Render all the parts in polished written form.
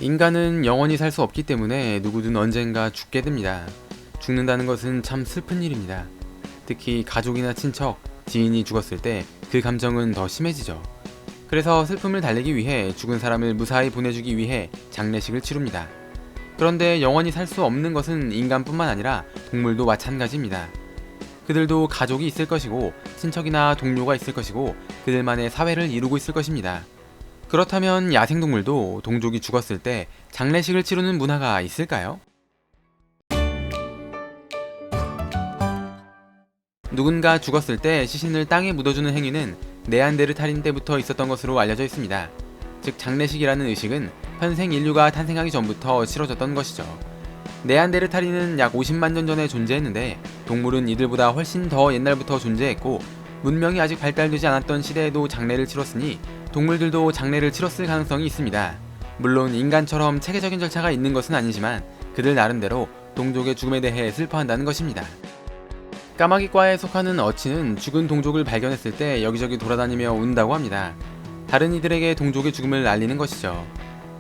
인간은 영원히 살 수 없기 때문에 누구든 언젠가 죽게 됩니다. 죽는다는 것은 참 슬픈 일입니다. 특히 가족이나 친척, 지인이 죽었을 때 그 감정은 더 심해지죠. 그래서 슬픔을 달래기 위해 죽은 사람을 무사히 보내주기 위해 장례식을 치릅니다. 그런데 영원히 살 수 없는 것은 인간뿐만 아니라 동물도 마찬가지입니다. 그들도 가족이 있을 것이고 친척이나 동료가 있을 것이고 그들만의 사회를 이루고 있을 것입니다. 그렇다면 야생동물도 동족이 죽었을 때 장례식을 치르는 문화가 있을까요? 누군가 죽었을 때 시신을 땅에 묻어주는 행위는 네안데르탈인 때부터 있었던 것으로 알려져 있습니다. 즉 장례식이라는 의식은 현생 인류가 탄생하기 전부터 치러졌던 것이죠. 네안데르탈인은 약 50만 년 전에 존재했는데 동물은 이들보다 훨씬 더 옛날부터 존재했고 문명이 아직 발달되지 않았던 시대에도 장례를 치렀으니 동물들도 장례를 치렀을 가능성이 있습니다. 물론 인간처럼 체계적인 절차가 있는 것은 아니지만 그들 나름대로 동족의 죽음에 대해 슬퍼한다는 것입니다. 까마귀과에 속하는 어치는 죽은 동족을 발견했을 때 여기저기 돌아다니며 운다고 합니다. 다른 이들에게 동족의 죽음을 알리는 것이죠.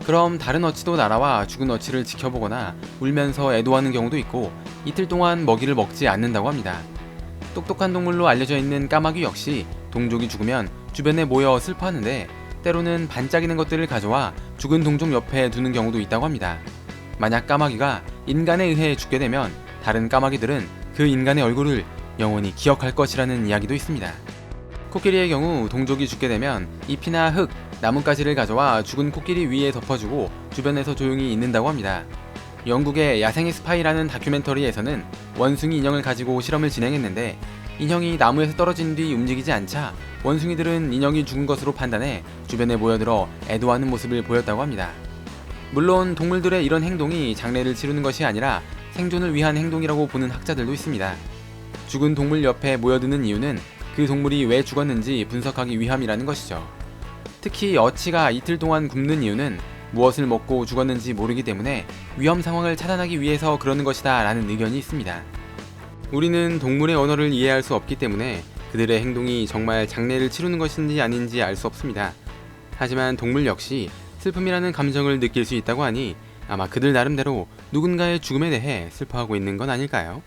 그럼 다른 어치도 날아와 죽은 어치를 지켜보거나 울면서 애도하는 경우도 있고 이틀 동안 먹이를 먹지 않는다고 합니다. 똑똑한 동물로 알려져 있는 까마귀 역시 동족이 죽으면 주변에 모여 슬퍼하는데 때로는 반짝이는 것들을 가져와 죽은 동족 옆에 두는 경우도 있다고 합니다. 만약 까마귀가 인간에 의해 죽게 되면 다른 까마귀들은 그 인간의 얼굴을 영원히 기억할 것이라는 이야기도 있습니다. 코끼리의 경우 동족이 죽게 되면 잎이나 흙, 나뭇가지를 가져와 죽은 코끼리 위에 덮어주고 주변에서 조용히 있는다고 합니다. 영국의 야생의 스파이라는 다큐멘터리에서는 원숭이 인형을 가지고 실험을 진행했는데 인형이 나무에서 떨어진 뒤 움직이지 않자 원숭이들은 인형이 죽은 것으로 판단해 주변에 모여들어 애도하는 모습을 보였다고 합니다. 물론 동물들의 이런 행동이 장례를 치르는 것이 아니라 생존을 위한 행동이라고 보는 학자들도 있습니다. 죽은 동물 옆에 모여드는 이유는 그 동물이 왜 죽었는지 분석하기 위함이라는 것이죠. 특히 어치가 이틀 동안 굶는 이유는 무엇을 먹고 죽었는지 모르기 때문에 위험 상황을 차단하기 위해서 그러는 것이다 라는 의견이 있습니다. 우리는 동물의 언어를 이해할 수 없기 때문에 그들의 행동이 정말 장례를 치르는 것인지 아닌지 알 수 없습니다. 하지만 동물 역시 슬픔이라는 감정을 느낄 수 있다고 하니 아마 그들 나름대로 누군가의 죽음에 대해 슬퍼하고 있는 건 아닐까요?